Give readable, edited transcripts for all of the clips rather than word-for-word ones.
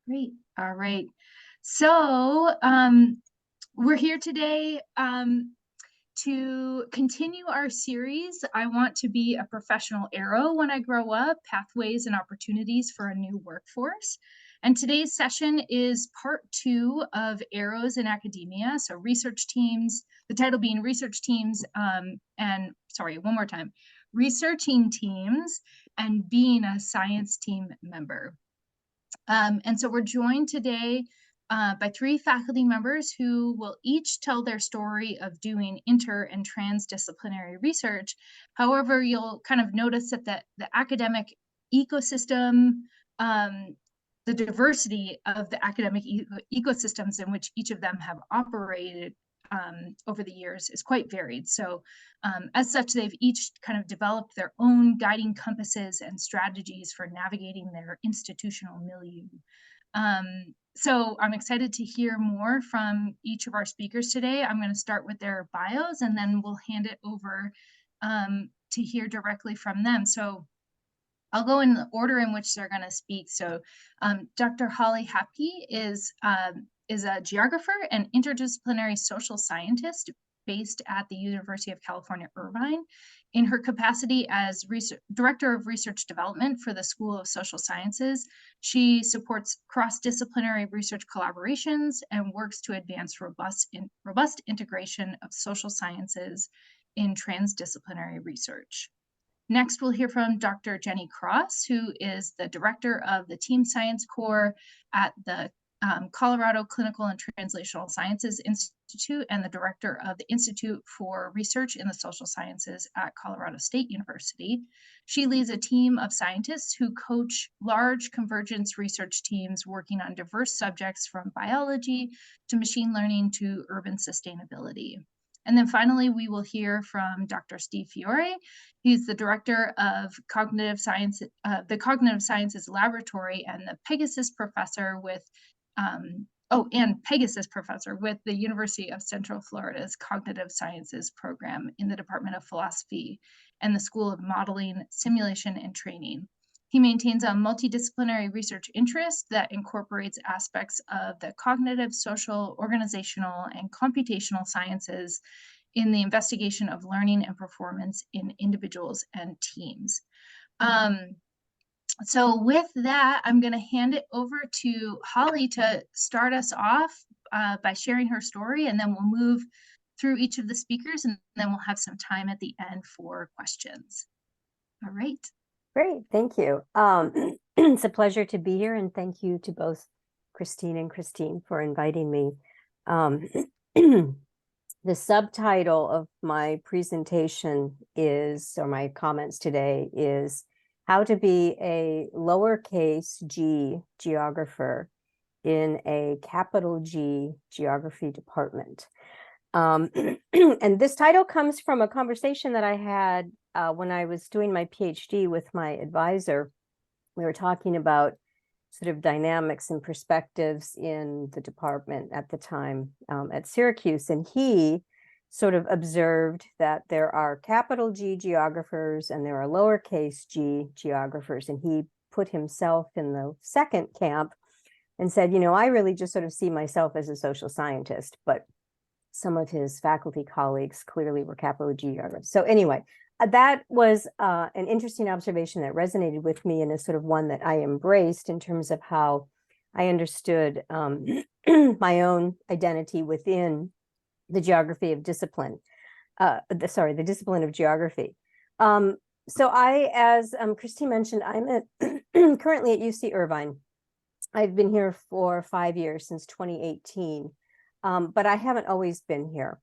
Great. All right. So we're here today to continue our series, I Want to Be a Professional Arrow When I Grow Up, Pathways and Opportunities for a New Workforce. And today's session is part 2 of Arrows in Academia. So research teams, the title being research teams researching teams and being a science team member. And so we're joined today by 3 faculty members who will each tell their story of doing inter and transdisciplinary research. However, you'll kind of notice that the academic ecosystem, the diversity of the academic ecosystems in which each of them have operated over the years is quite varied. So as such, they've each kind of developed their own guiding compasses and strategies for navigating their institutional milieu. So I'm excited to hear more from each of our speakers today. I'm going to start with their bios and then we'll hand it over to hear directly from them. So I'll go in the order in which they're going to speak. So Dr. Holly Hapke is a geographer and interdisciplinary social scientist based at the University of California, Irvine. In her capacity as Director of Research Development for the School of Social Sciences, she supports cross-disciplinary research collaborations and works to advance robust integration of social sciences in transdisciplinary research. Next, we'll hear from Dr. Jeni Cross, who is the Director of the Team Science Core at the Colorado Clinical and Translational Sciences Institute and the Director of the Institute for Research in the Social Sciences at Colorado State University. She leads a team of scientists who coach large convergence research teams working on diverse subjects from biology to machine learning to urban sustainability. And then finally, we will hear from Dr. Steve Fiore. He's the director of Cognitive Science, the Cognitive Sciences Laboratory and the Pegasus Professor with the University of Central Florida's Cognitive Sciences program in the Department of Philosophy and the School of Modeling, Simulation, and Training. He maintains a multidisciplinary research interest that incorporates aspects of the cognitive, social, organizational, and computational sciences in the investigation of learning and performance in individuals and teams. So with that, I'm going to hand it over to Holly to start us off by sharing her story, and then we'll move through each of the speakers, and then we'll have some time at the end for questions. All right. Great, thank you. It's a pleasure to be here, and thank you to both Christine and Christine for inviting me. The subtitle of my presentation is, or my comments today is, how to be a lowercase g geographer in a capital G geography department. And this title comes from a conversation that I had when I was doing my PhD with my advisor. We were talking about sort of dynamics and perspectives in the department at the time at Syracuse, and he sort of observed that there are capital G geographers and there are lowercase g geographers, and he put himself in the second camp and said, you know, I really just sort of see myself as a social scientist, but some of his faculty colleagues clearly were capital G geographers. So anyway, that was an interesting observation that resonated with me, and is sort of one that I embraced in terms of how I understood my own identity within the geography of discipline, the discipline of geography. So I, as Christine mentioned, I'm currently at UC Irvine. I've been here for 5 years, since 2018, but I haven't always been here.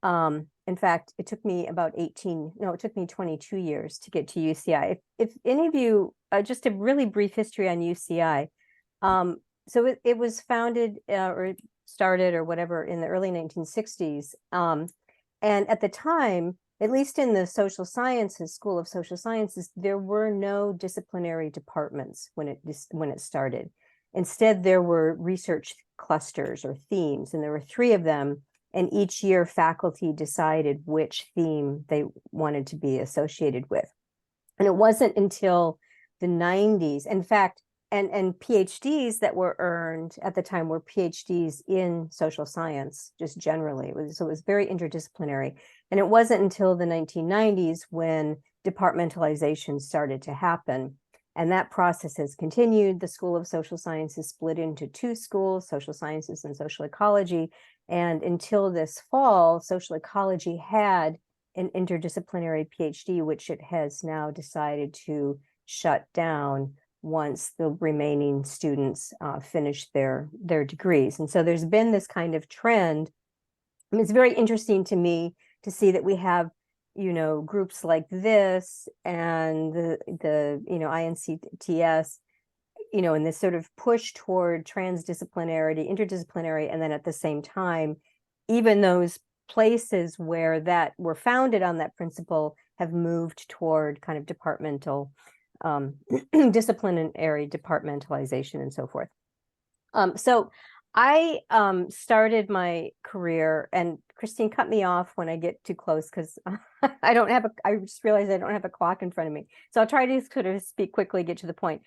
In fact, it took me it took me 22 years to get to UCI. If any of you, just a really brief history on UCI. So it was founded or started or whatever in the early 1960s. And at the time, at least in the social sciences, School of Social Sciences, there were no disciplinary departments when it started. Instead, there were research clusters or themes, and there were 3 of them. And each year, faculty decided which theme they wanted to be associated with. And it wasn't until the 90s, in fact, and PhDs that were earned at the time were PhDs in social science, just generally. So it was very interdisciplinary. And it wasn't until the 1990s when departmentalization started to happen. And that process has continued. The School of Social Sciences split into two schools, social sciences and social ecology. And until this fall, social ecology had an interdisciplinary PhD, which it has now decided to shut down once the remaining students finish their degrees. And so there's been this kind of trend. I mean, it's very interesting to me to see that we have, groups like this and the INCTS, and this sort of push toward transdisciplinarity, interdisciplinary, and then at the same time, even those places where that were founded on that principle have moved toward kind of departmental disciplinary departmentalization and so forth. So I started my career, and Christine, cut me off when I get too close because I just realized I don't have a clock in front of me. So I'll try to sort of speak quickly, get to the point.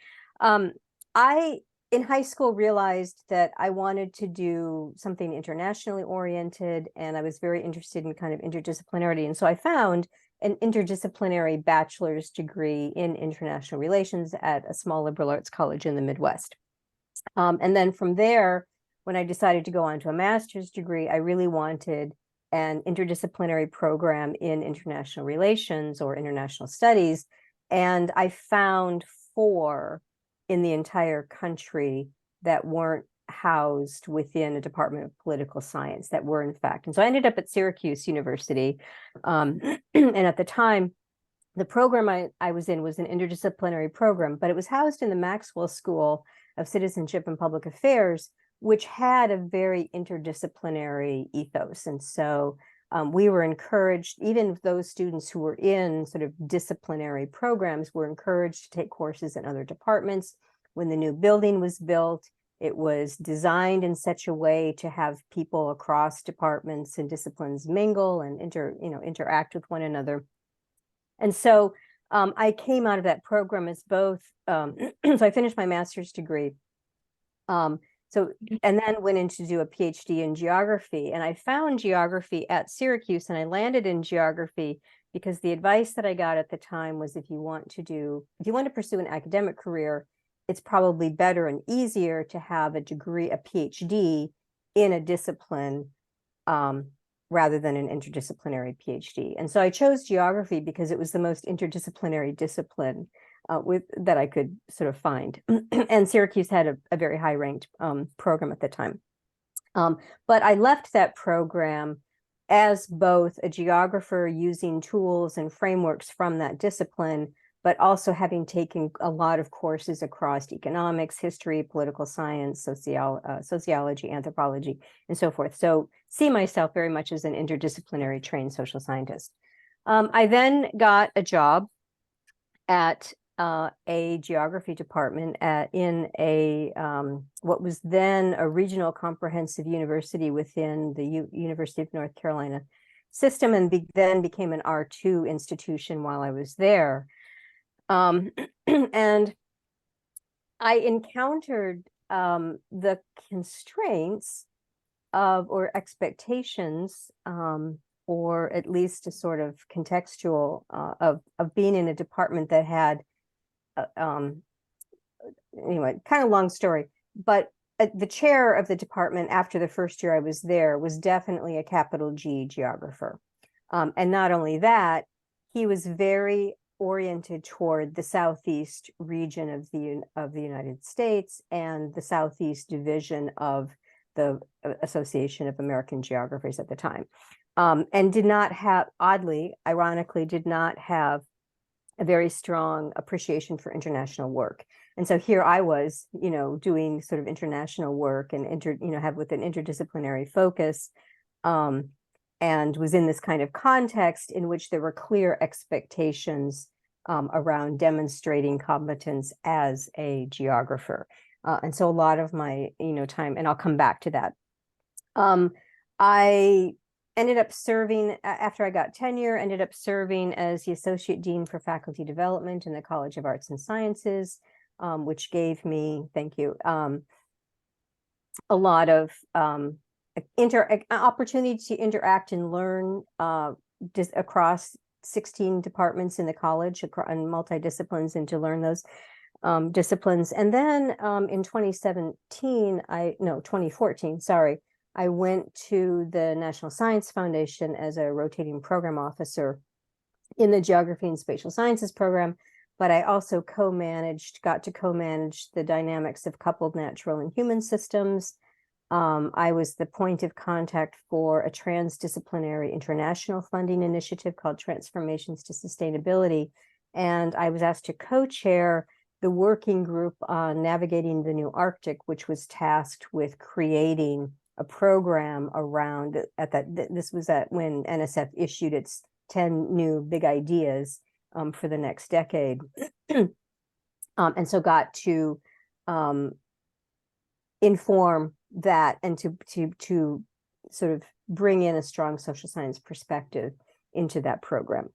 I, in high school, realized that I wanted to do something internationally oriented, and I was very interested in kind of interdisciplinarity. And so I found an interdisciplinary bachelor's degree in international relations at a small liberal arts college in the Midwest. And then from there, when I decided to go on to a master's degree, I really wanted an interdisciplinary program in international relations or international studies. And I found 4 in the entire country that weren't housed within a department of political science that were, in fact. And so I ended up at Syracuse University. And at the time, the program I was in was an interdisciplinary program, but it was housed in the Maxwell School of Citizenship and Public Affairs, which had a very interdisciplinary ethos. And so we were encouraged, even those students who were in sort of disciplinary programs were encouraged to take courses in other departments. When the new building was built, it was designed in such a way to have people across departments and disciplines mingle and interact with one another. And so I came out of that program as both, so I finished my master's degree. And then went in to do a PhD in geography. And I found geography at Syracuse, and I landed in geography because the advice that I got at the time was if you want to pursue an academic career, it's probably better and easier to have a degree, a PhD in a discipline rather than an interdisciplinary PhD. And so I chose geography because it was the most interdisciplinary discipline that I could sort of find. And Syracuse had a very high ranked program at the time. But I left that program as both a geographer using tools and frameworks from that discipline, but also having taken a lot of courses across economics, history, political science, sociology, anthropology, and so forth. So see myself very much as an interdisciplinary trained social scientist. I then got a job at a geography department in a what was then a regional comprehensive university within the University of North Carolina system, and then became an R2 institution while I was there. And I encountered the constraints or expectations, or at least a sort of contextual of being in a department that had anyway, kind of long story, but the chair of the department after the first year I was there was definitely a capital G geographer. And not only that, he was very oriented toward the Southeast region of the United States and the Southeast division of the Association of American Geographers at the time. And did not have, ironically, did not have a very strong appreciation for international work. And so here I was, doing sort of international work and have with an interdisciplinary focus, and was in this kind of context in which there were clear expectations around demonstrating competence as a geographer. And so a lot of my, time, and I'll come back to that. I ended up serving, after I got tenure, ended up serving as the Associate Dean for Faculty Development in the College of Arts and Sciences. which gave me, thank you, a lot of opportunity to interact and learn just across 16 departments in the college and multidisciplines, and to learn those disciplines. And then in 2014, sorry, I went to the National Science Foundation as a rotating program officer in the Geography and Spatial Sciences program, but I also got to co-manage the dynamics of coupled natural and human systems. I was the point of contact for a transdisciplinary international funding initiative called Transformations to Sustainability. And I was asked to co-chair the working group on navigating the new Arctic, which was tasked with creating a program around this was when NSF issued its 10 new big ideas for the next decade. And so got to inform that and to sort of bring in a strong social science perspective into that program.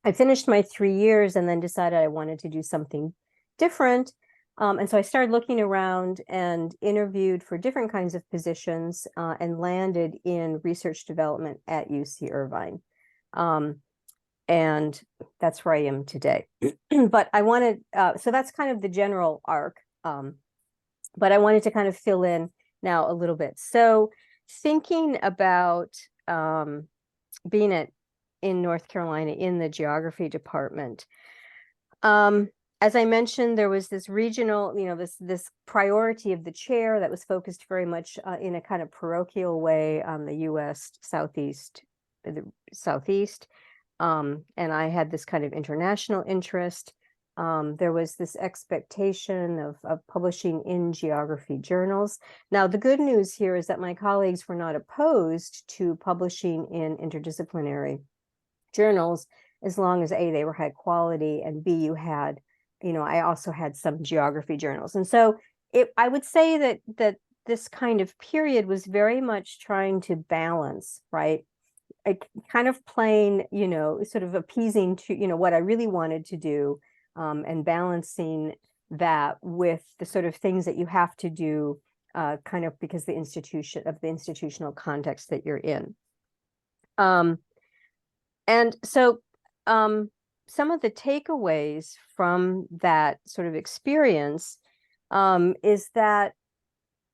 I finished my 3 years and then decided I wanted to do something different. And so I started looking around and interviewed for different kinds of positions and landed in research development at UC Irvine. And that's where I am today. But I wanted, so that's kind of the general arc. But I wanted to kind of fill in now a little bit. So thinking about being in North Carolina in the geography department, as I mentioned, there was this regional, this priority of the chair that was focused very much in a kind of parochial way on the U.S. Southeast. And I had this kind of international interest. There was this expectation of publishing in geography journals. Now, the good news here is that my colleagues were not opposed to publishing in interdisciplinary journals, as long as A, they were high quality, and B, you had, I also had some geography journals. And so I would say that this kind of period was very much trying to balance, right? Kind of playing, sort of appeasing to, what I really wanted to do, and balancing that with the sort of things that you have to do, kind of because the institutional context that you're in. And so some of the takeaways from that sort of experience is that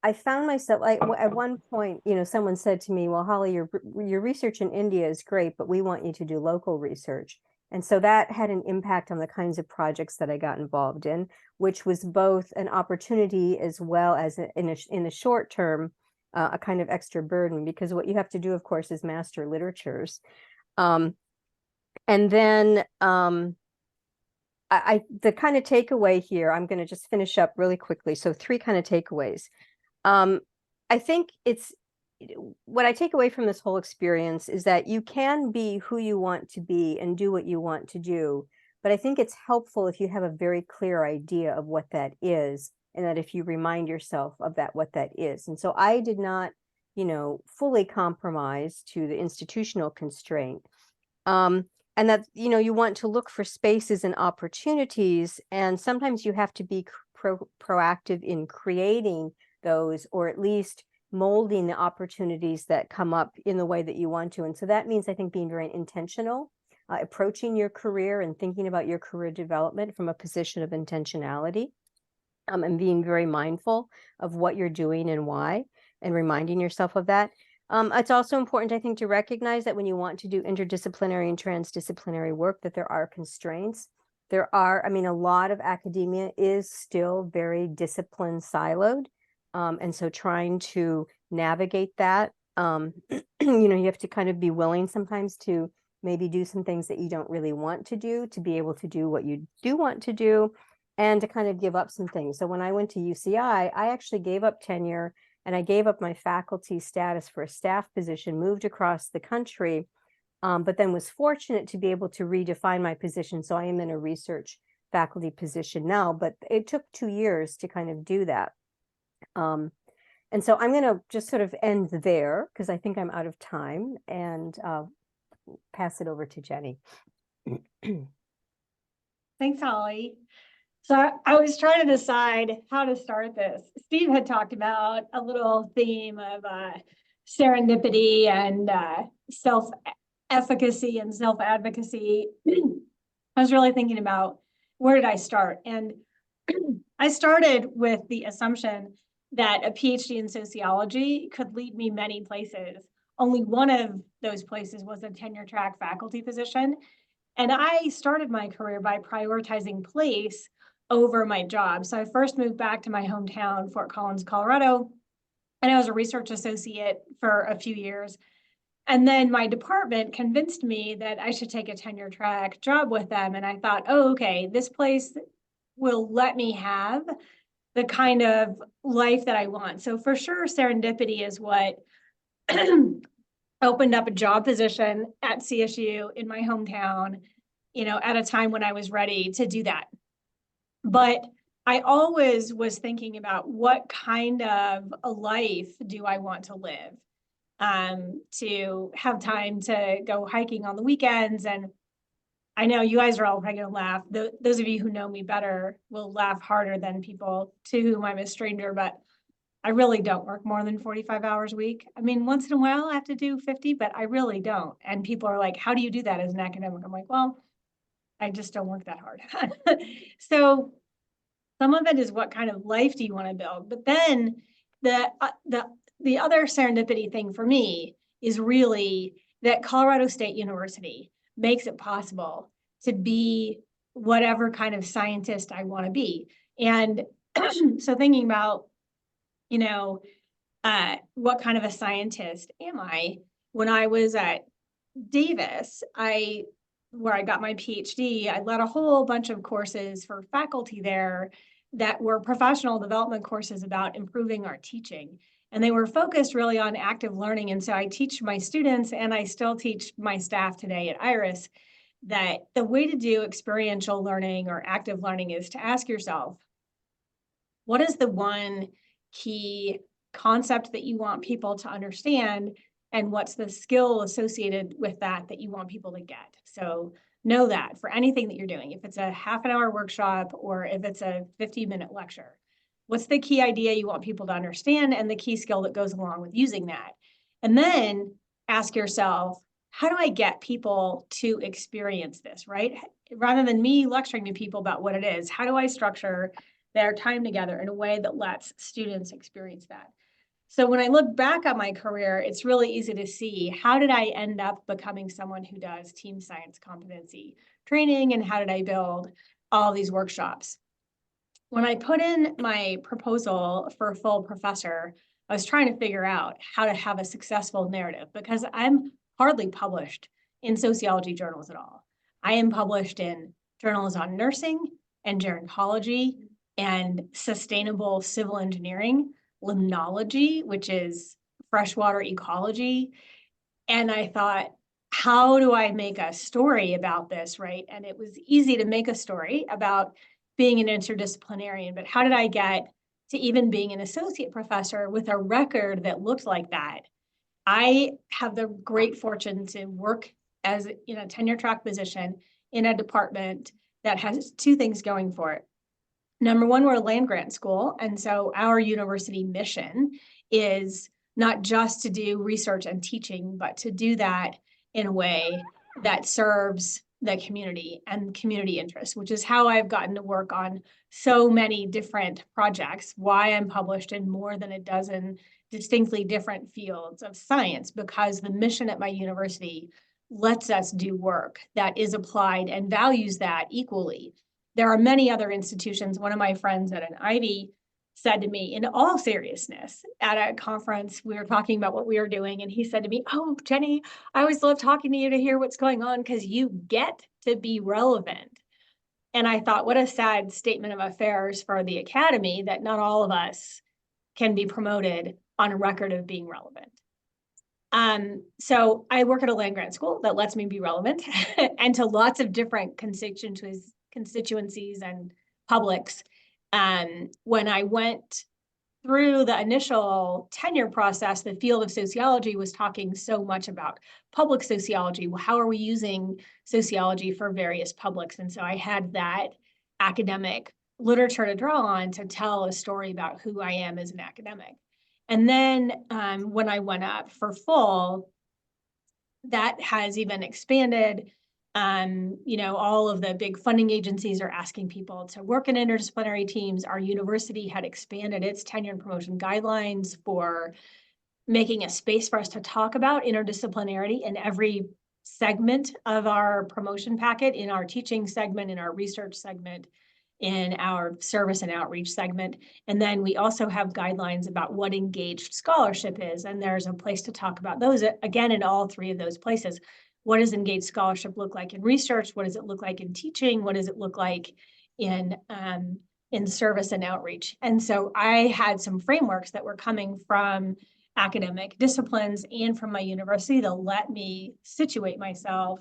I found myself, at one point, someone said to me, well, Holly, your research in India is great, but we want you to do local research. And so that had an impact on the kinds of projects that I got involved in, which was both an opportunity as well as in the short term, a kind of extra burden, because what you have to do, of course, is master literatures. And then the kind of takeaway here, I'm going to just finish up really quickly. So 3 kind of takeaways. I think what I take away from this whole experience is that you can be who you want to be and do what you want to do. But I think it's helpful if you have a very clear idea of what that is, and that if you remind yourself of what that is. And so I did not, fully compromise to the institutional constraint. And that, you want to look for spaces and opportunities, and sometimes you have to be proactive in creating those, or at least molding the opportunities that come up in the way that you want to. And so that means, I think, being very intentional, approaching your career and thinking about your career development from a position of intentionality, and being very mindful of what you're doing and why, and reminding yourself of that. It's also important, I think, to recognize that when you want to do interdisciplinary and transdisciplinary work, that there are constraints. There are, a lot of academia is still very discipline siloed. And so trying to navigate that, you have to kind of be willing sometimes to maybe do some things that you don't really want to do, to be able to do what you do want to do, and to kind of give up some things. So when I went to UCI, I actually gave up tenure, and I gave up my faculty status for a staff position, moved across the country, but then was fortunate to be able to redefine my position. So I am in a research faculty position now, but it took 2 years to kind of do that. And so I'm going to just sort of end there, because I think I'm out of time, and pass it over to Jeni. Thanks, Holly. So I was trying to decide how to start this. Steve had talked about a little theme of serendipity and self-efficacy and self-advocacy. I was really thinking about where did I start? And I started with the assumption that a PhD in sociology could lead me many places. Only one of those places was a tenure-track faculty position. And I started my career by prioritizing place over my job. So I first moved back to my hometown, Fort Collins, Colorado, and I was a research associate for a few years. And then my department convinced me that I should take a tenure track job with them. And I thought, oh, okay, this place will let me have the kind of life that I want. So for sure, serendipity is what opened up a job position at CSU in my hometown, at a time when I was ready to do that. But I always was thinking about what kind of a life do I want to live, to have time to go hiking on the weekends. And I know you guys are all probably gonna laugh. Those of you who know me better will laugh harder than people to whom I'm a stranger, but I really don't work more than 45 hours a week. I mean, once in a while I have to do 50, but I really don't. And people are like, how do you do that as an academic? I'm like, well, I just don't work that hard. So some of it is what kind of life do you want to build? But then the other serendipity thing for me is really that Colorado State University makes it possible to be whatever kind of scientist I want to be. And so thinking about, what kind of a scientist am I? When I was at Davis, where I got my PhD, I led a whole bunch of courses for faculty there that were professional development courses about improving our teaching. And they were focused really on active learning. And so I teach my students, and I still teach my staff today at Iris, that the way to do experiential learning or active learning is to ask yourself, what is the one key concept that you want people to understand? And what's the skill associated with that you want people to get? So know that for anything that you're doing, if it's a half an hour workshop or if it's a 50-minute lecture, what's the key idea you want people to understand and the key skill that goes along with using that? And then ask yourself, how do I get people to experience this, right? Rather than me lecturing to people about what it is, how do I structure their time together in a way that lets students experience that? So when I look back on my career, it's really easy to see, how did I end up becoming someone who does team science competency training, and how did I build all these workshops? When I put in my proposal for a full professor, I was trying to figure out how to have a successful narrative, because I'm hardly published in sociology journals at all. I am published in journals on nursing and gerontology and sustainable civil engineering, limnology, which is freshwater ecology. And I thought, how do I make a story about this, right? And it was easy to make a story about being an interdisciplinarian, but how did I get to even being an associate professor with a record that looked like that? I have the great fortune to work as in a tenure track position in a department that has two things going for it. Number one, we're a land grant school. And so our university mission is not just to do research and teaching, but to do that in a way that serves the community and community interests, which is how I've gotten to work on so many different projects, why I'm published in more than a dozen distinctly different fields of science, because the mission at my university lets us do work that is applied and values that equally. There are many other institutions. One of my friends at an Ivy said to me, in all seriousness, at a conference, we were talking about what we were doing, and he said to me, oh, Jeni, I always love talking to you to hear what's going on because you get to be relevant. And I thought, what a sad statement of affairs for the academy that not all of us can be promoted on a record of being relevant. So I work at a land grant school that lets me be relevant and to lots of different constituencies and publics. When I went through the initial tenure process, the field of sociology was talking so much about public sociology. Well, how are we using sociology for various publics? And so I had that academic literature to draw on to tell a story about who I am as an academic. And then when I went up for full, that has even expanded. All of the big funding agencies are asking people to work in interdisciplinary teams. Our university had expanded its tenure and promotion guidelines for making a space for us to talk about interdisciplinarity in every segment of our promotion packet, in our teaching segment, in our research segment, in our service and outreach segment. And then we also have guidelines about what engaged scholarship is. And there's a place to talk about those, again, in all three of those places. What does engaged scholarship look like in research? What does it look like in teaching? What does it look like in service and outreach? And so I had some frameworks that were coming from academic disciplines and from my university that let me situate myself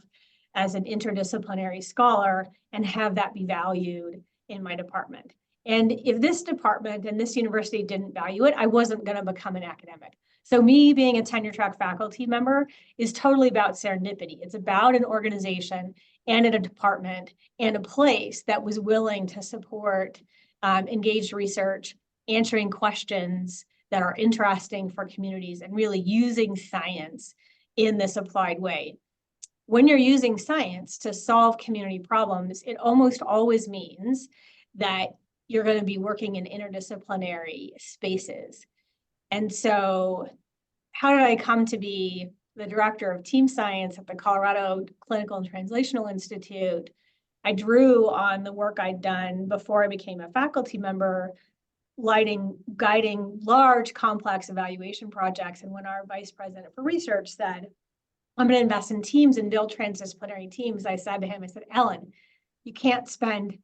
as an interdisciplinary scholar and have that be valued in my department. And if this department and this university didn't value it, I wasn't going to become an academic. So me being a tenure-track faculty member is totally about serendipity. It's about an organization and a department and a place that was willing to support engaged research, answering questions that are interesting for communities, and really using science in this applied way. When you're using science to solve community problems, it almost always means that you're going to be working in interdisciplinary spaces. And so how did I come to be the director of team science at the Colorado Clinical and Translational Institute? I drew on the work I'd done before I became a faculty member, guiding large, complex evaluation projects. And when our vice president for research said, I'm going to invest in teams and build transdisciplinary teams, I said to him, I said, Ellen, you can't spend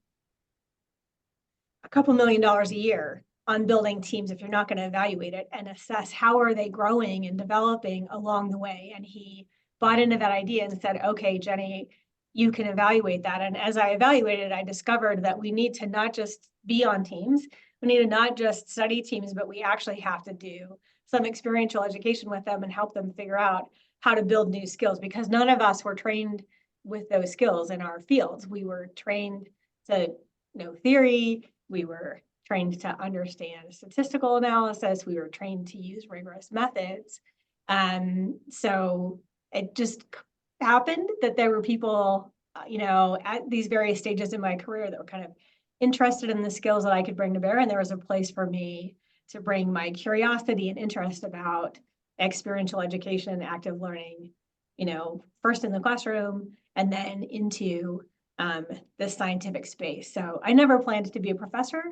a couple $1 million a year on building teams if you're not going to evaluate it and assess how are they growing and developing along the way. And he bought into that idea and said, okay, Jeni, you can evaluate that. And as I evaluated, I discovered that we need to not just be on teams, we need to not just study teams, but we actually have to do some experiential education with them and help them figure out how to build new skills, because none of us were trained with those skills in our fields. We were trained to know theory. We were trained to understand statistical analysis. We were trained to use rigorous methods. So it just happened that there were people, at these various stages in my career that were kind of interested in the skills that I could bring to bear. And there was a place for me to bring my curiosity and interest about experiential education and active learning, first in the classroom and then into the scientific space. So I never planned to be a professor.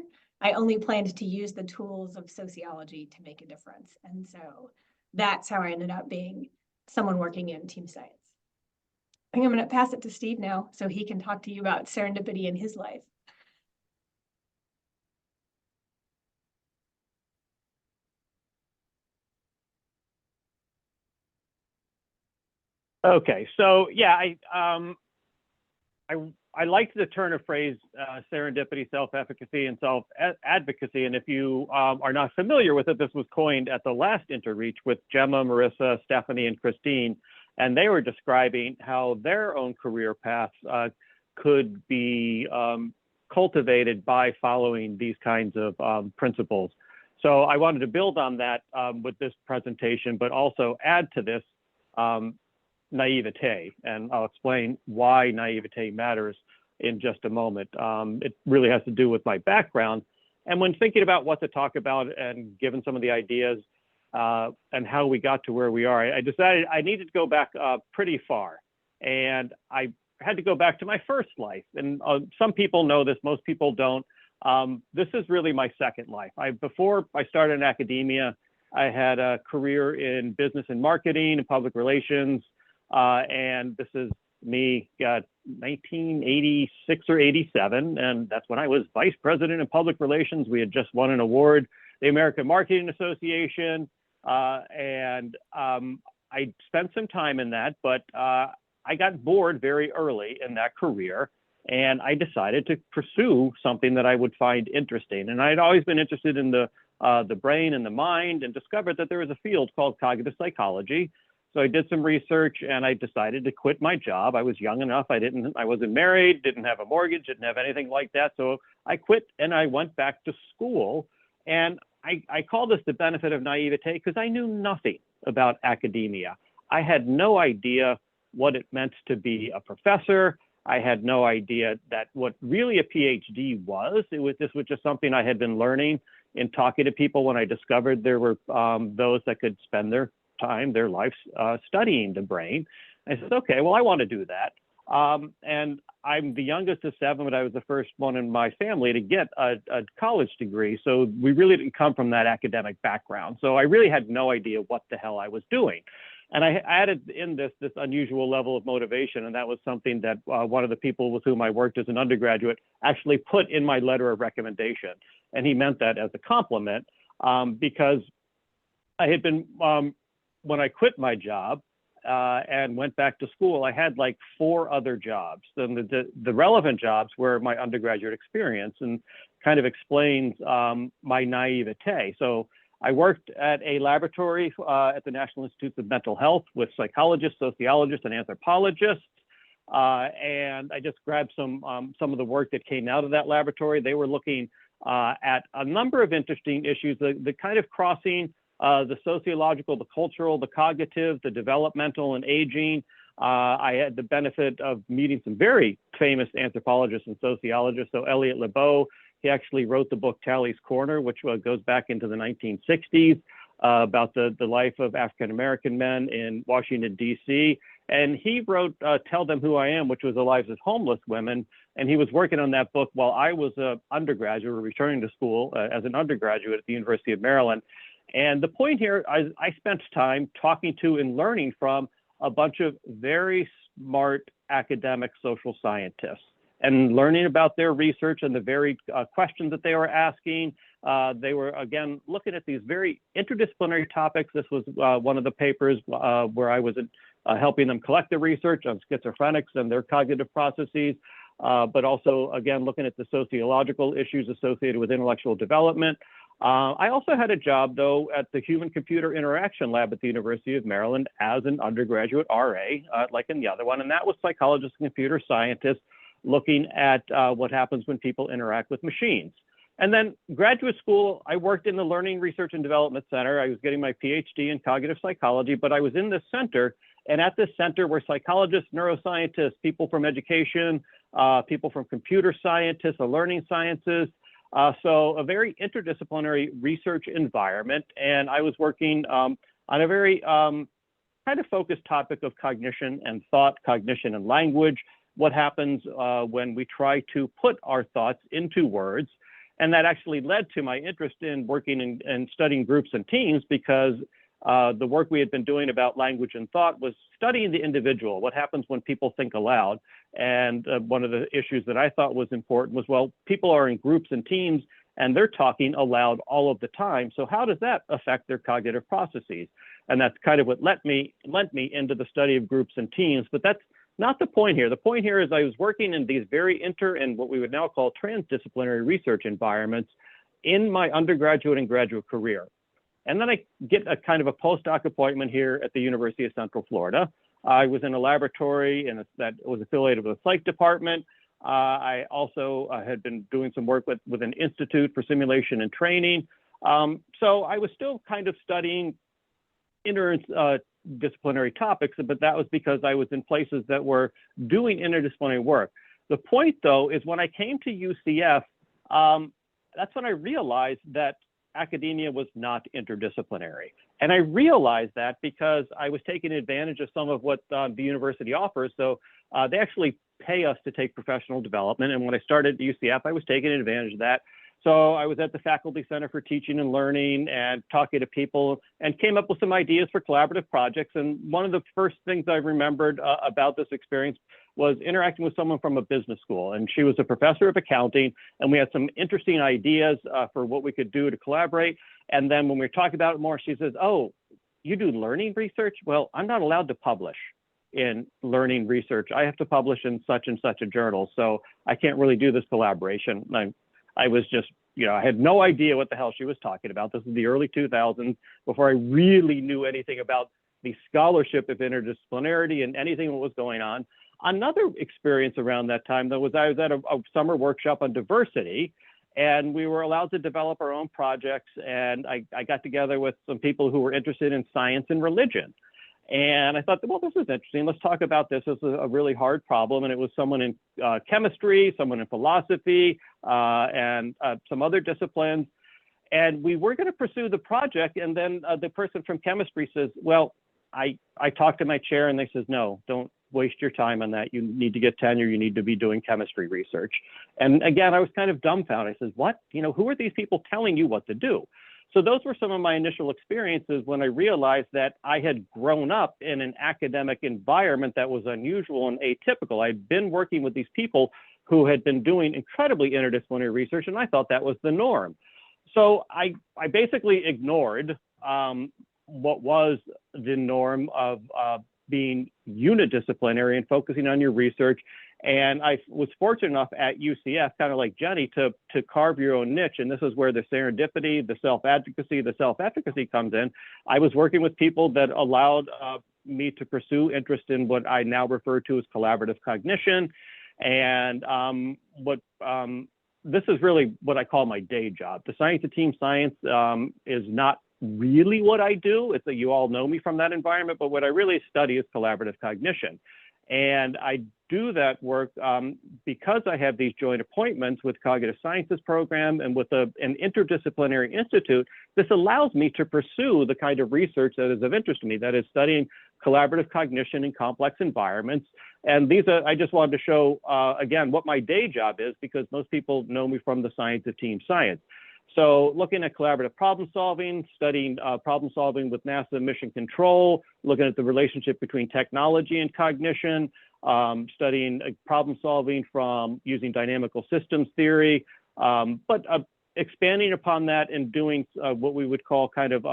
I only planned to use the tools of sociology to make a difference. And so that's how I ended up being someone working in team science. I think I'm going to pass it to Steve now so he can talk to you about serendipity in his life. Okay, so yeah, I liked the turn of phrase serendipity, self-efficacy, and self-advocacy. And if you are not familiar with it, this was coined at the last Interreach with Gemma, Marissa, Stephanie, and Christine. And they were describing how their own career paths could be cultivated by following these kinds of principles. So I wanted to build on that with this presentation, but also add to this naivete, and I'll explain why naivete matters in just a moment. It really has to do with my background. And when thinking about what to talk about and given some of the ideas and how we got to where we are, I decided I needed to go back pretty far. And I had to go back to my first life. And some people know this, most people don't. This is really my second life. Before I started in academia, I had a career in business and marketing and public relations. And this is me, 1986 or 87, and that's when I was vice president of public relations. We had just won an award, the American Marketing Association, and I spent some time in that, but I got bored very early in that career, and I decided to pursue something that I would find interesting. And I had always been interested in the brain and the mind, and discovered that there was a field called cognitive psychology, So I did some research and I decided to quit my job. I was young enough. I wasn't married, didn't have a mortgage, didn't have anything like that. So I quit and I went back to school. And I call this the benefit of naivete because I knew nothing about academia. I had no idea what it meant to be a professor. I had no idea that what really a PhD was. This was just something I had been learning in talking to people when I discovered there were those that could spend their time, their lives studying the brain. I said, okay, well, I want to do that. And I'm the youngest of 7, but I was the first one in my family to get a college degree. So we really didn't come from that academic background. So I really had no idea what the hell I was doing. And I added in this unusual level of motivation, and that was something that one of the people with whom I worked as an undergraduate actually put in my letter of recommendation. And he meant that as a compliment because I had been, when I quit my job and went back to school, I had like 4 other jobs. And the relevant jobs were my undergraduate experience and kind of explains my naivete. So I worked at a laboratory at the National Institutes of Mental Health with psychologists, sociologists, and anthropologists. And I just grabbed some of the work that came out of that laboratory. They were looking at a number of interesting issues, the kind of crossing the sociological, the cultural, the cognitive, the developmental, and aging. I had the benefit of meeting some very famous anthropologists and sociologists. So Elliot Lebeau, he actually wrote the book Tally's Corner, which goes back into the 1960s, about the life of African-American men in Washington, D.C. And he wrote Tell Them Who I Am, which was the lives of homeless women. And he was working on that book while I was an undergraduate, or returning to school as an undergraduate at the University of Maryland. And the point here, I spent time talking to and learning from a bunch of very smart academic social scientists and learning about their research and the very questions that they were asking. They were, again, looking at these very interdisciplinary topics. This was one of the papers where I was helping them collect the research on schizophrenics and their cognitive processes, but also, again, looking at the sociological issues associated with intellectual development. I also had a job, though, at the Human-Computer Interaction Lab at the University of Maryland as an undergraduate RA, like in the other one, and that was psychologists and computer scientists looking at what happens when people interact with machines. And then graduate school, I worked in the Learning Research and Development Center. I was getting my PhD in cognitive psychology, but I was in this center, and at this center were psychologists, neuroscientists, people from education, people from computer scientists, the learning sciences. So a very interdisciplinary research environment. And I was working on a very kind of focused topic of cognition and thought, cognition and language. What happens when we try to put our thoughts into words. And that actually led to my interest in working and studying groups and teams, because the work we had been doing about language and thought was studying the individual, what happens when people think aloud. And one of the issues that I thought was important was, well, people are in groups and teams and they're talking aloud all of the time. So how does that affect their cognitive processes? And that's kind of what lent me into the study of groups and teams. But that's not the point here. The point here is I was working in these very and what we would now call transdisciplinary research environments in my undergraduate and graduate career. And then I get a kind of a postdoc appointment here at the University of Central Florida. I was in a laboratory that was affiliated with a psych department. I also had been doing some work with an institute for simulation and training. So I was still kind of studying interdisciplinary topics, but that was because I was in places that were doing interdisciplinary work. The point, though, is when I came to UCF, that's when I realized that academia was not interdisciplinary. And I realized that because I was taking advantage of some of what the university offers. So they actually pay us to take professional development. And when I started at UCF, I was taking advantage of that. So I was at the Faculty Center for Teaching and Learning and talking to people and came up with some ideas for collaborative projects. And one of the first things I remembered about this experience was interacting with someone from a business school. And she was a professor of accounting, and we had some interesting ideas for what we could do to collaborate. And then when we were talking about it more, she says, "Oh, you do learning research? Well, I'm not allowed to publish in learning research. I have to publish in such and such a journal. So I can't really do this collaboration." And I was just, I had no idea what the hell she was talking about. This is the early 2000s, before I really knew anything about the scholarship of interdisciplinarity and anything that was going on. Another experience around that time, though, was I was at a summer workshop on diversity, and we were allowed to develop our own projects. And I got together with some people who were interested in science and religion. And I thought, well, this is interesting. Let's talk about this. This is a really hard problem. And it was someone in chemistry, someone in philosophy, and some other disciplines. And we were going to pursue the project. And then the person from chemistry says, well, I talked to my chair and they says, no, don't waste your time on that. You need to get tenure. You need to be doing chemistry research. And again, I was kind of dumbfounded. I said, what? You know, who are these people telling you what to do? So those were some of my initial experiences when I realized that I had grown up in an academic environment that was unusual and atypical. I'd been working with these people who had been doing incredibly interdisciplinary research, and I thought that was the norm. So I basically ignored what was the norm of being unidisciplinary and focusing on your research. And I was fortunate enough at UCF, kind of like Jeni, to carve your own niche. And this is where the serendipity, the self-advocacy, the self-efficacy comes in. I was working with people that allowed me to pursue interest in what I now refer to as collaborative cognition. And this is really what I call my day job. The science of team science is not really what I do. It's that you all know me from that environment, but what I really study is collaborative cognition. And I do that work because I have these joint appointments with Cognitive Sciences Program and with an interdisciplinary institute. This allows me to pursue the kind of research that is of interest to me, that is studying collaborative cognition in complex environments. And these are, I just wanted to show, again, what my day job is, because most people know me from the science of team science. So looking at collaborative problem solving, studying problem solving with NASA mission control, looking at the relationship between technology and cognition, studying problem solving from using dynamical systems theory, but expanding upon that and doing what we would call kind of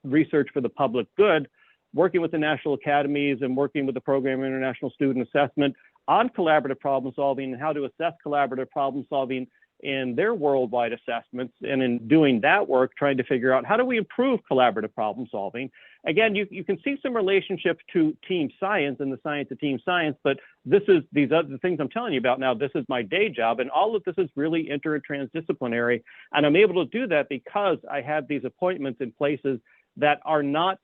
research for the public good, working with the national academies and working with the Program of International Student Assessment on collaborative problem solving and how to assess collaborative problem solving in their worldwide assessments. And in doing that work, trying to figure out how do we improve collaborative problem solving. Again, you can see some relationship to team science and the science of team science, but these other things I'm telling you about now, this is my day job, and all of this is really inter and transdisciplinary. And I'm able to do that because I have these appointments in places that are not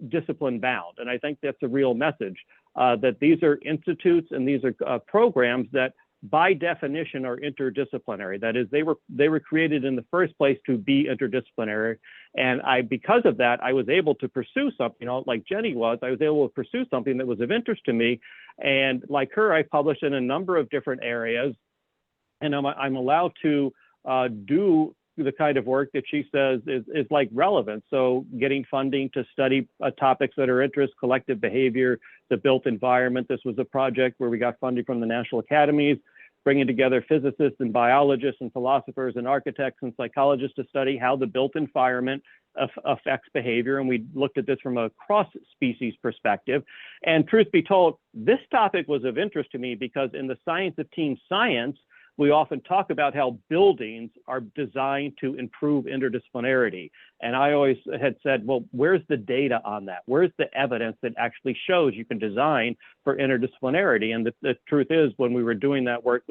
discipline bound. And I think that's a real message, that these are institutes and these are programs that by definition are interdisciplinary. That is, they were created in the first place to be interdisciplinary. And because of that, I was able to pursue something, like Jeni was, I was able to pursue something that was of interest to me. And like her, I published in a number of different areas, and I'm allowed to do the kind of work that she says is like relevant. So getting funding to study topics that are interest, collective behavior, the built environment. This was a project where we got funding from the national academies, bringing together physicists and biologists and philosophers and architects and psychologists to study how the built environment affects behavior. And we looked at this from a cross-species perspective. And truth be told, this topic was of interest to me because in the science of team science, we often talk about how buildings are designed to improve interdisciplinarity. And I always had said, well, where's the data on that? Where's the evidence that actually shows you can design for interdisciplinarity? And the truth is, when we were doing that work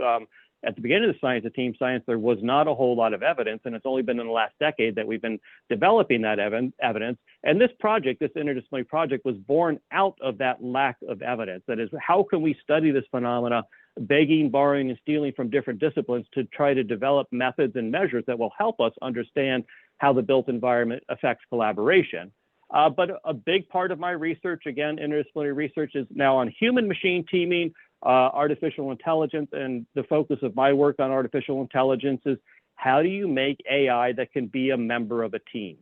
at the beginning of the science of team science, there was not a whole lot of evidence. And it's only been in the last decade that we've been developing that evidence. And this project, this interdisciplinary project, was born out of that lack of evidence. That is, how can we study this phenomena, begging, borrowing, and stealing from different disciplines to try to develop methods and measures that will help us understand how the built environment affects collaboration. But a big part of my research, again, interdisciplinary research, is now on human-machine teaming, artificial intelligence, and the focus of my work on artificial intelligence is how do you make AI that can be a member of a team?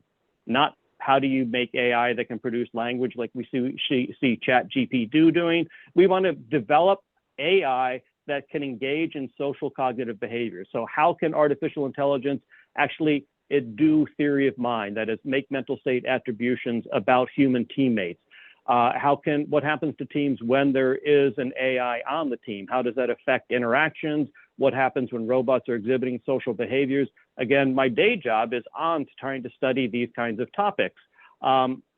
Not how do you make AI that can produce language like we see ChatGPT doing. We want to develop AI that can engage in social cognitive behavior. So how can artificial intelligence actually do theory of mind, that is, make mental state attributions about human teammates? What happens to teams when there is an AI on the team? How does that affect interactions? What happens when robots are exhibiting social behaviors? Again, my day job is on trying to study these kinds of topics.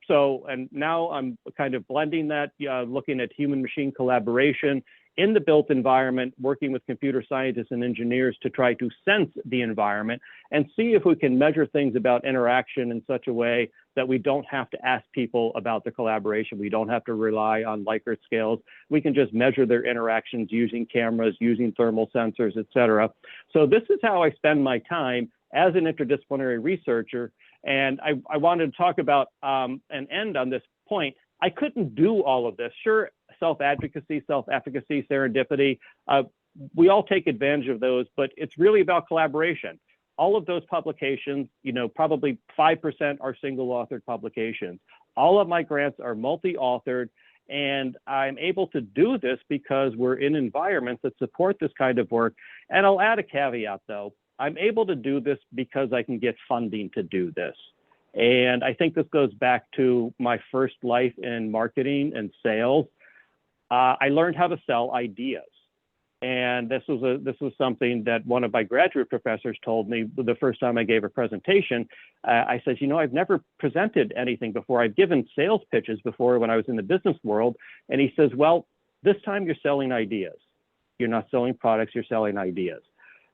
and now I'm kind of blending that, looking at human-machine collaboration in the built environment, working with computer scientists and engineers to try to sense the environment and see if we can measure things about interaction in such a way that we don't have to ask people about the collaboration. We don't have to rely on Likert scales. We can just measure their interactions using cameras, using thermal sensors, et cetera. So this is how I spend my time as an interdisciplinary researcher. And I wanted to talk about and end on this point. I couldn't do all of this. Sure, self-advocacy, self-efficacy, serendipity, we all take advantage of those, but it's really about collaboration. All of those publications, probably 5% are single-authored publications. All of my grants are multi-authored, and I'm able to do this because we're in environments that support this kind of work. And I'll add a caveat, though. I'm able to do this because I can get funding to do this. And I think this goes back to my first life in marketing and sales. I learned how to sell ideas. And this was something that one of my graduate professors told me the first time I gave a presentation. I said, I've never presented anything before. I've given sales pitches before when I was in the business world. And he says, well, this time you're selling ideas. You're not selling products, you're selling ideas.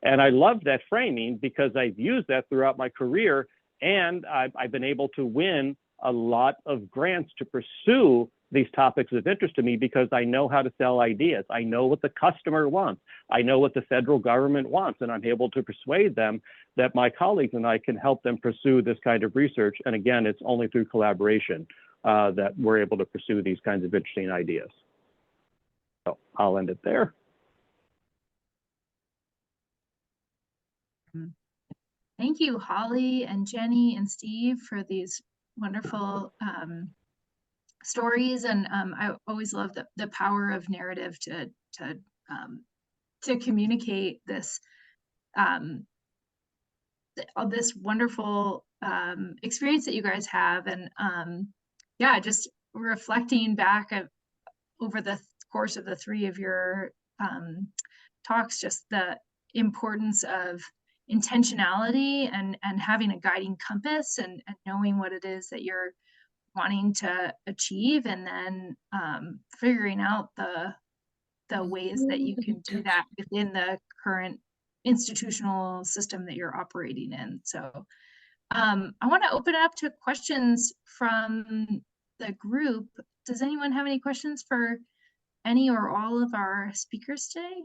And I love that framing because I've used that throughout my career. And I've been able to win a lot of grants to pursue these topics of interest to me because I know how to sell ideas. I know what the customer wants. I know what the federal government wants, and I'm able to persuade them that my colleagues and I can help them pursue this kind of research. And again, it's only through collaboration that we're able to pursue these kinds of interesting ideas. So I'll end it there. Thank you, Holly and Jeni and Steve, for these wonderful stories. And I always love the power of narrative to communicate this this wonderful experience that you guys have. And yeah, just reflecting back over the course of the three of your talks, just the importance of intentionality and having a guiding compass and knowing what it is that you're wanting to achieve, and then figuring out the ways that you can do that within the current institutional system that you're operating in. So I want to open it up to questions from the group. Does anyone have any questions for any or all of our speakers today?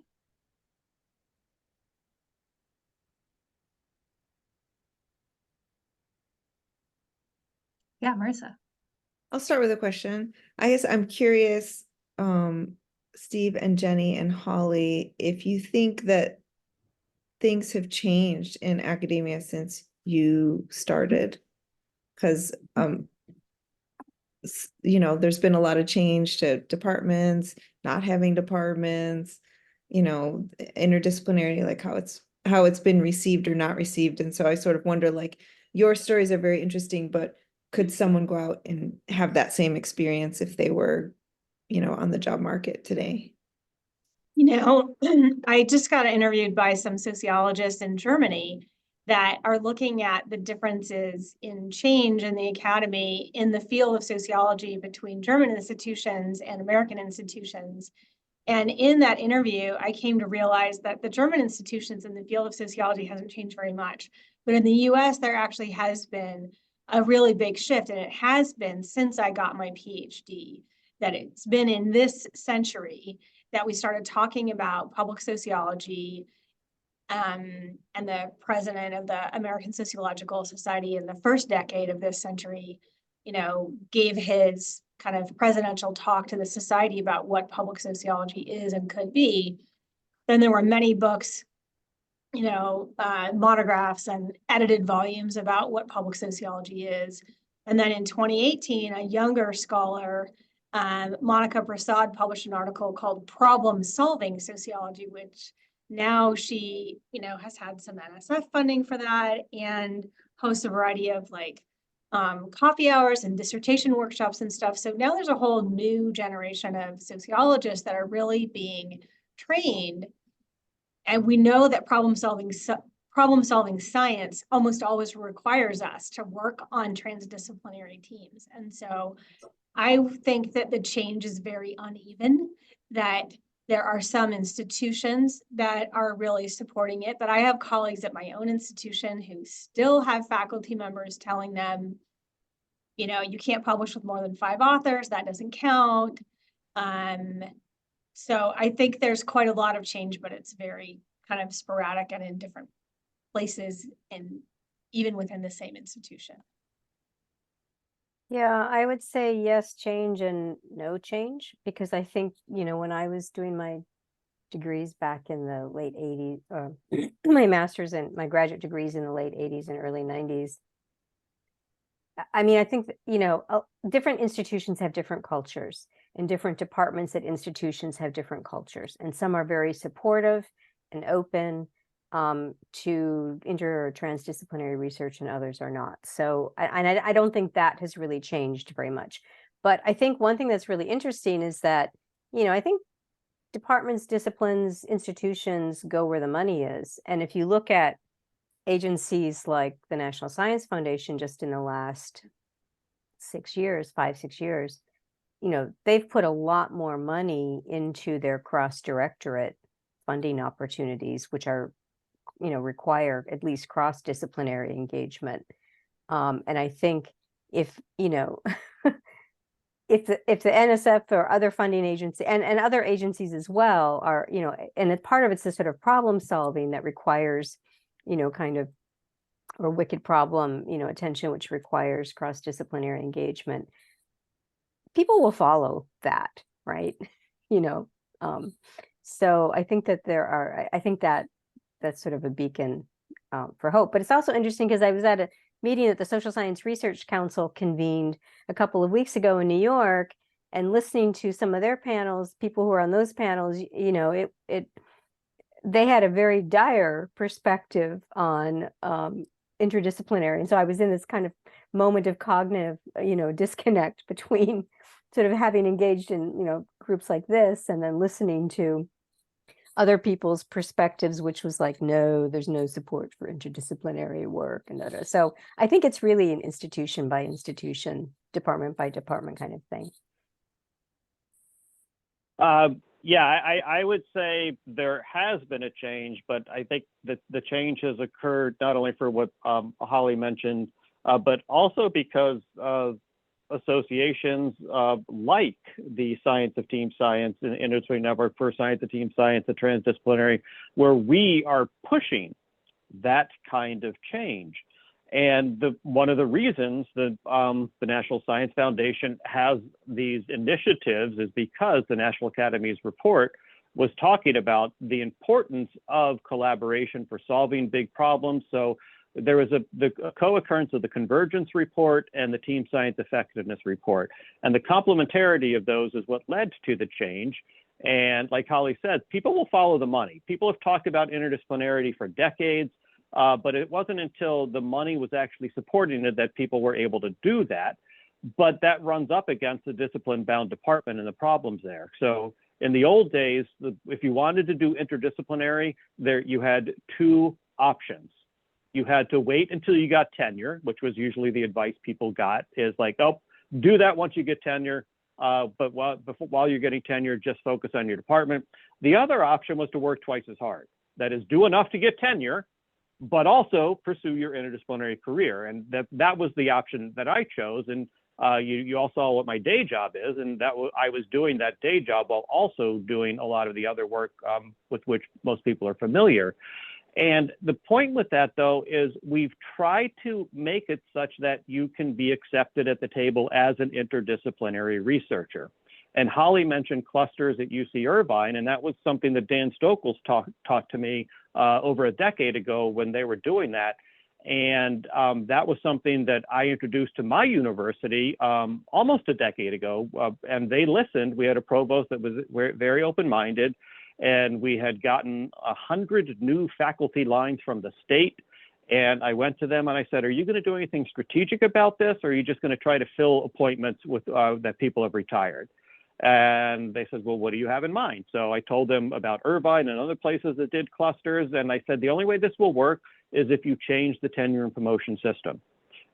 Yeah, Marissa. I'll start with a question. I guess I'm curious, Steve and Jeni and Holly, if you think that things have changed in academia since you started, because there's been a lot of change to departments, not having departments, interdisciplinary, like how it's been received or not received. And so I sort of wonder, like, your stories are very interesting, but could someone go out and have that same experience if they were, on the job market today? I just got interviewed by some sociologists in Germany that are looking at the differences in change in the academy in the field of sociology between German institutions and American institutions. And in that interview, I came to realize that the German institutions in the field of sociology hasn't changed very much. But in the US, there actually has been a really big shift, and it has been since I got my PhD, that it's been in this century that we started talking about public sociology, and the president of the American Sociological Society in the first decade of this century, gave his kind of presidential talk to the society about what public sociology is and could be. Then there were many books, monographs and edited volumes about what public sociology is. And then in 2018, a younger scholar, Monica Prasad, published an article called Problem Solving Sociology, which now she, has had some NSF funding for that and hosts a variety of coffee hours and dissertation workshops and stuff. So now there's a whole new generation of sociologists that are really being trained. And we know that problem problem-solving science almost always requires us to work on transdisciplinary teams. And so I think that the change is very uneven, that there are some institutions that are really supporting it, but I have colleagues at my own institution who still have faculty members telling them, you know, you can't publish with more than 5 authors, that doesn't count. So I think there's quite a lot of change, but it's very kind of sporadic and in different places and even within the same institution. Yeah, I would say yes, change and no change, because I think, you know, when I was doing my degrees back in the late 80s, my master's and my graduate degrees in the late 80s and early 90s, I mean, I think that, you know, different institutions have different cultures, and different departments at institutions have different cultures, and some are very supportive and open to inter or transdisciplinary research, and others are not. So, I don't think that has really changed very much. But I think one thing that's really interesting is that, you know, I think departments, disciplines, institutions go where the money is. And if you look at agencies like the National Science Foundation, just in the last 6 years, 5-6 years, you know, they've put a lot more money into their cross-directorate funding opportunities, which are, you know, require at least cross-disciplinary engagement. And I think if, you know, if the NSF or other funding agency and other agencies as well are, you know, and part of it's the sort of problem solving that requires, you know, kind of, or wicked problem, you know, attention, which requires cross-disciplinary engagement, people will follow that, right? You know, so I think that I think that that's sort of a beacon for hope. But it's also interesting because I was at a meeting that the Social Science Research Council convened a couple of weeks ago in New York, and listening to some of their panels, people who are on those panels, you know, they had a very dire perspective on interdisciplinary. And so I was in this kind of moment of cognitive, you know, disconnect between sort of having engaged in, you know, groups like this and then listening to other people's perspectives, which was like, no, there's no support for interdisciplinary work. And so I think it's really an institution by institution, department by department kind of thing. Yeah, I would say there has been a change, but I think that the change has occurred not only for what Holly mentioned, but also because of associations like the Science of Team Science and Interdisciplinary Network for Science of Team Science, the Transdisciplinary, where we are pushing that kind of change. And one of the reasons that the National Science Foundation has these initiatives is because the National Academy's report was talking about the importance of collaboration for solving big problems. So there was the co-occurrence of the Convergence report and the Team Science Effectiveness report. And the complementarity of those is what led to the change. And like Holly said, people will follow the money. People have talked about interdisciplinarity for decades. But it wasn't until the money was actually supporting it that people were able to do that. But that runs up against the discipline-bound department and the problems there. So in the old days, if you wanted to do interdisciplinary, you had 2 options. You had to wait until you got tenure, which was usually the advice people got, is like, oh, do that once you get tenure. But while you're getting tenure, just focus on your department. The other option was to work twice as hard. That is, do enough to get tenure, but also pursue your interdisciplinary career. And that was the option that I chose. And you all saw what my day job is, and I was doing that day job while also doing a lot of the other work with which most people are familiar. And the point with that, though, is we've tried to make it such that you can be accepted at the table as an interdisciplinary researcher. And Holly mentioned clusters at UC Irvine, and that was something that Dan Stokel's taught to me over a decade ago when they were doing that. And that was something that I introduced to my university almost a decade ago, and they listened. We had a provost that was very open-minded, and we had gotten 100 new faculty lines from the state. And I went to them and I said, are you going to do anything strategic about this, or are you just going to try to fill appointments with that people have retired? And they said, well, what do you have in mind? So I told them about Irvine and other places that did clusters. And I said, the only way this will work is if you change the tenure and promotion system.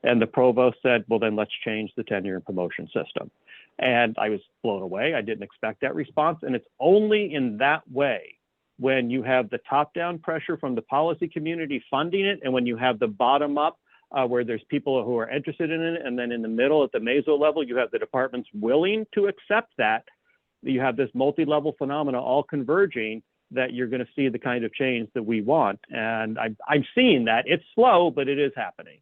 And the provost said, well, then let's change the tenure and promotion system. And I was blown away. I didn't expect that response. And it's only in that way, when you have the top-down pressure from the policy community funding it, and when you have the bottom-up where there's people who are interested in it, and then in the middle at the meso level, you have the departments willing to accept that, you have this multi-level phenomena all converging, that you're going to see the kind of change that we want. And I'm seeing that. It's slow, but it is happening.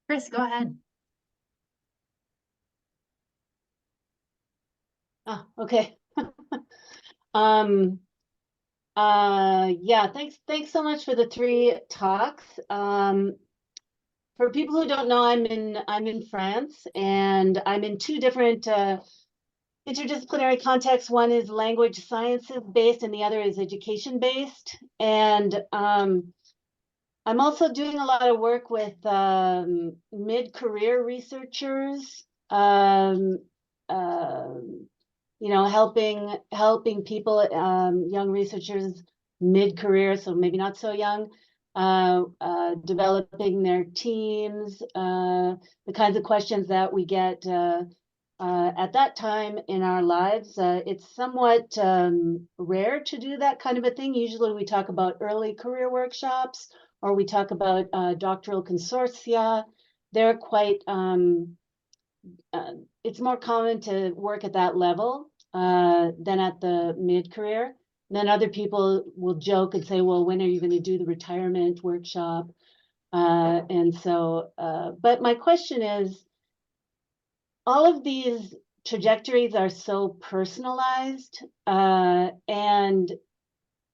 Chris, go ahead. Oh, okay. Yeah, thanks so much for the 3 talks. For people who don't know, I'm in France, and I'm in 2 different interdisciplinary contexts. One is language sciences based, and the other is education based. And I'm also doing a lot of work with mid-career researchers, you know, helping people, young researchers mid-career, so maybe not so young, developing their teams, the kinds of questions that we get at that time in our lives. It's somewhat rare to do that kind of a thing. Usually we talk about early career workshops, or we talk about doctoral consortia. They're quite, it's more common to work at that level than at the mid-career. Then other people will joke and say, well, when are you going to do the retirement workshop? And so, but my question is, all of these trajectories are so personalized, and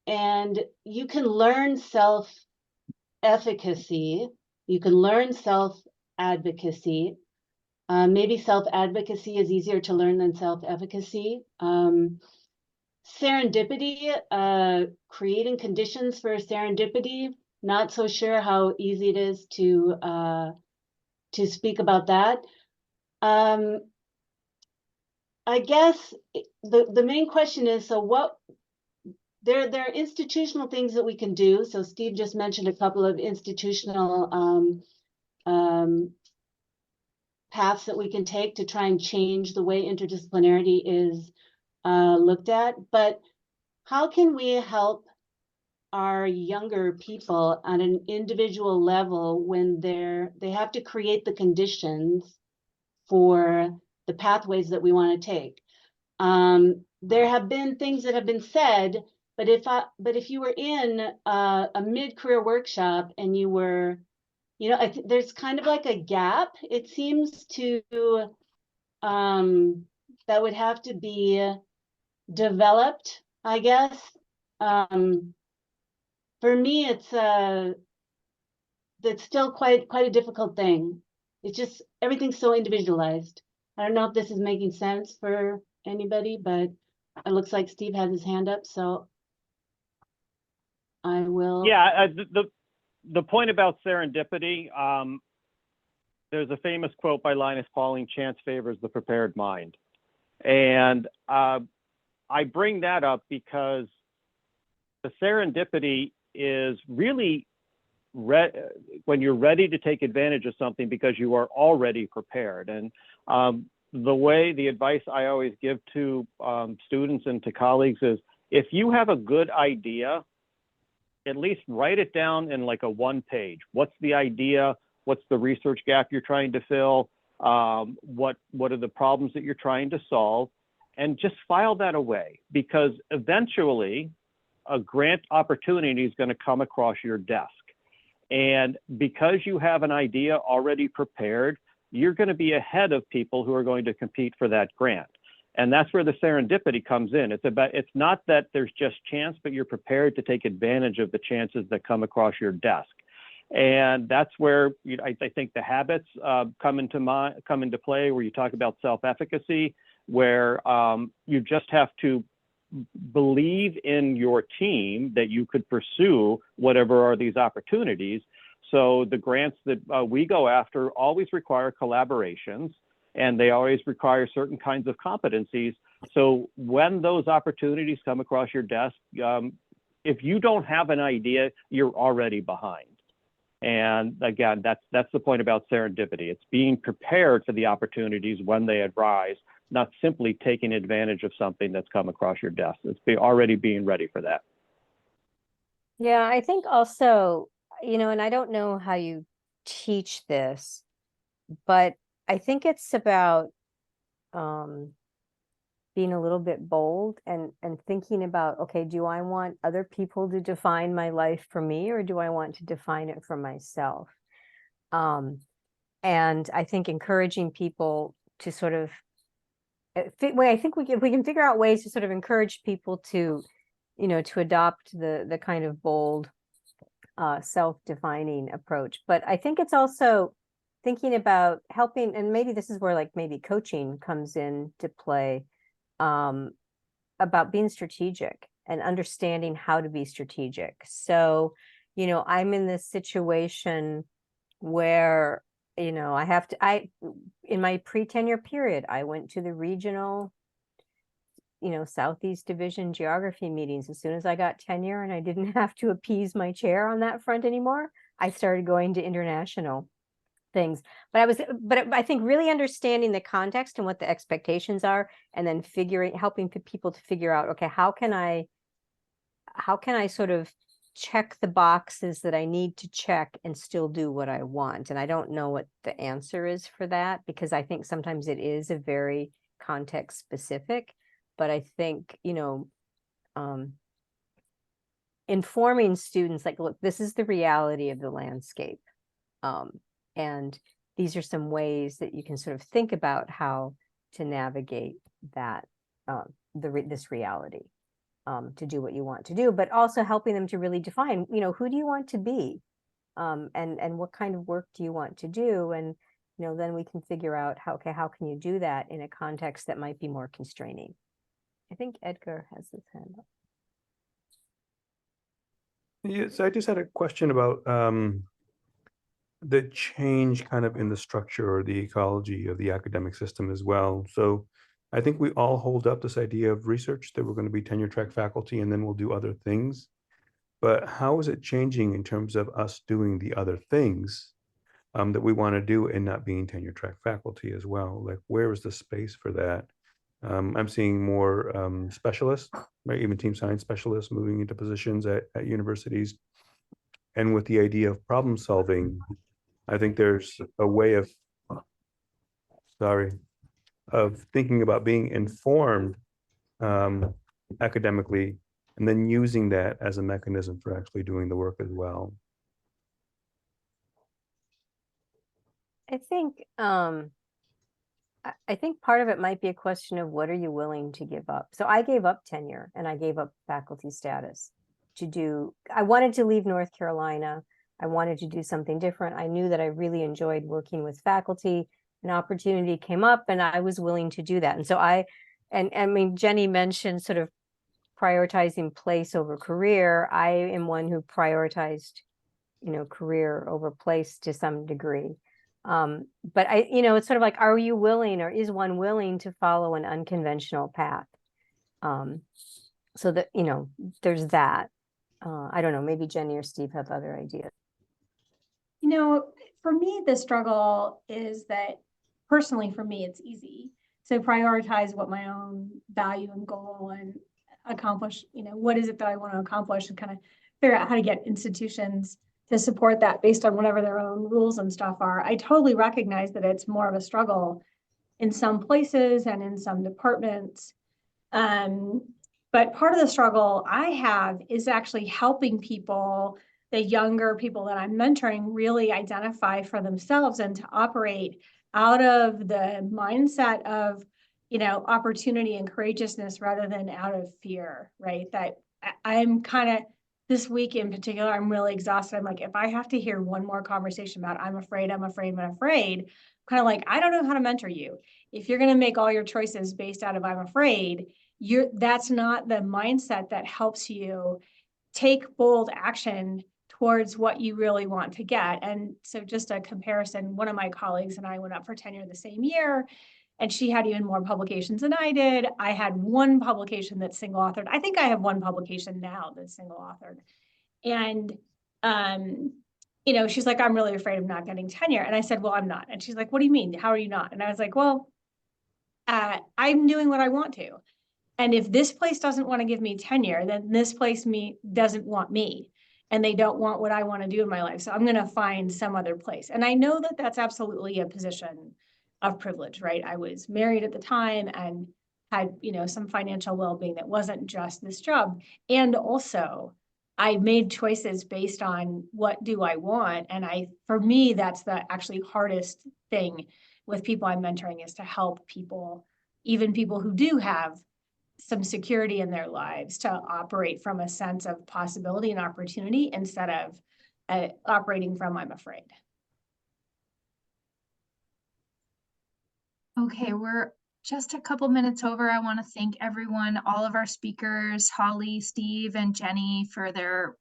you can learn self-efficacy, you can learn self-advocacy. Maybe self-advocacy is easier to learn than self-efficacy. Serendipity, creating conditions for serendipity, not so sure how easy it is to speak about that. I guess the main question is, so what, there are institutional things that we can do. So Steve just mentioned a couple of institutional paths that we can take to try and change the way interdisciplinarity is looked at. But how can we help our younger people on an individual level when they have to create the conditions for the pathways that we want to take? There have been things that have been said, but if you were in a mid-career workshop and you were, you know, there's kind of like a gap, it seems to, that would have to be developed, I guess. For me, it's still quite a difficult thing. It's just, everything's so individualized. I don't know if this is making sense for anybody, but it looks like Steve has his hand up, so I will. Yeah, the point about serendipity, there's a famous quote by Linus Pauling, "Chance favors the prepared mind." And I bring that up because the serendipity is really when you're ready to take advantage of something because you are already prepared. And the advice I always give to students and to colleagues is, if you have a good idea, at least write it down in like a 1-page. What's the idea? What's the research gap you're trying to fill? What are the problems that you're trying to solve? And just file that away, because eventually a grant opportunity is going to come across your desk. And because you have an idea already prepared, you're going to be ahead of people who are going to compete for that grant. And that's where the serendipity comes in. It's not that there's just chance, but you're prepared to take advantage of the chances that come across your desk. And that's where I think the habits come into play, where you talk about self-efficacy, where you just have to believe in your team that you could pursue whatever are these opportunities. So the grants that we go after always require collaborations, and they always require certain kinds of competencies. So when those opportunities come across your desk, if you don't have an idea, you're already behind. And again, that's the point about serendipity. It's being prepared for the opportunities when they arise, not simply taking advantage of something that's come across your desk. It's already being ready for that. Yeah, I think also, and I don't know how you teach this, but I think it's about being a little bit bold and thinking about, okay, do I want other people to define my life for me, or do I want to define it for myself? And I think encouraging people to sort of, I think we can figure out ways to sort of encourage people to, to adopt the kind of bold, self-defining approach. But I think it's also thinking about helping, and maybe this is where like maybe coaching comes into play, about being strategic and understanding how to be strategic. So, I'm in this situation where, in my pre-tenure period, I went to the regional, Southeast Division geography meetings as soon as I got tenure, and I didn't have to appease my chair on that front anymore. I started going to international things, but I think really understanding the context and what the expectations are, and then helping people to figure out, okay, how can I sort of check the boxes that I need to check and still do what I want. And I don't know what the answer is for that, because I think sometimes it is a very context specific, but I think, informing students like, look, this is the reality of the landscape. And these are some ways that you can sort of think about how to navigate that, this reality, to do what you want to do, but also helping them to really define, who do you want to be? And what kind of work do you want to do? And, then we can figure out how can you do that in a context that might be more constraining? I think Edgar has his hand up. Yes, I just had a question about the change kind of in the structure or the ecology of the academic system as well. So I think we all hold up this idea of research, that we're going to be tenure track faculty and then we'll do other things. But how is it changing in terms of us doing the other things that we want to do and not being tenure track faculty as well? Like, where is the space for that? I'm seeing more specialists, right? Even team science specialists moving into positions at universities. And with the idea of problem solving, I think there's a way of thinking about being informed academically, and then using that as a mechanism for actually doing the work as well. I think I think part of it might be a question of what are you willing to give up? So I gave up tenure and I gave up faculty status I wanted to leave North Carolina. I wanted to do something different. I knew that I really enjoyed working with faculty. An opportunity came up and I was willing to do that. And so I mean, Jeni mentioned sort of prioritizing place over career. I am one who prioritized, career over place to some degree. But it's sort of like, are you willing, or is one willing to follow an unconventional path? So that, there's that. I don't know, maybe Jeni or Steve have other ideas. For me, the struggle is that personally, for me, it's easy. So prioritize what my own value and goal and accomplish, what is it that I want to accomplish, and kind of figure out how to get institutions to support that based on whatever their own rules and stuff are. I totally recognize that it's more of a struggle in some places and in some departments. But part of the struggle I have is actually helping people, the younger people that I'm mentoring, really identify for themselves and to operate out of the mindset of, opportunity and courageousness rather than out of fear, right? That I'm kind of, this week in particular, I'm really exhausted. I'm like, if I have to hear one more conversation about I'm afraid, kind of like, I don't know how to mentor you. If you're going to make all your choices based out of I'm afraid, that's not the mindset that helps you take bold action towards what you really want to get. And so just a comparison, one of my colleagues and I went up for tenure the same year. And she had even more publications than I did. I had one publication that's single authored. I think I have one publication now that's single authored. And, you know, she's like, I'm really afraid of not getting tenure. And I said, well, I'm not. And she's like, what do you mean? How are you not? And I was like, well, I'm doing what I want to. And if this place doesn't want to give me tenure, then this place doesn't want me. And they don't want what I want to do in my life. So I'm going to find some other place. And I know that that's absolutely a position of privilege, right? I was married at the time and had, you know, some financial well-being that wasn't just this job. And also I made choices based on what do I want. And for me, that's the actually hardest thing with people I'm mentoring, is to help people, even people who do have some security in their lives, to operate from a sense of possibility and opportunity instead of operating from I'm afraid. Okay, we're just a couple minutes over. I want to thank everyone, all of our speakers, Holly, Steve, and Jeni, for their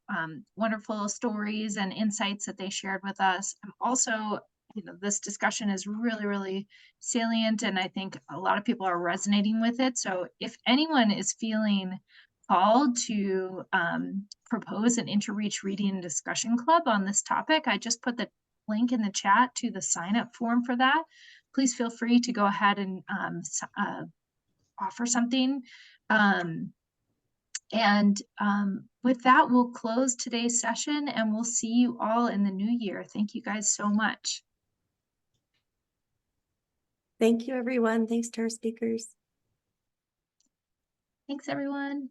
wonderful stories and insights that they shared with us. I'm also, you know, this discussion is really, really salient, and I think a lot of people are resonating with it. So if anyone is feeling called to propose an Interreach reading and discussion club on this topic, I just put the link in the chat to the sign-up form for that. Please feel free to go ahead and offer something. With that, we'll close today's session, and we'll see you all in the new year. Thank you guys so much. Thank you, everyone. Thanks to our speakers. Thanks, everyone.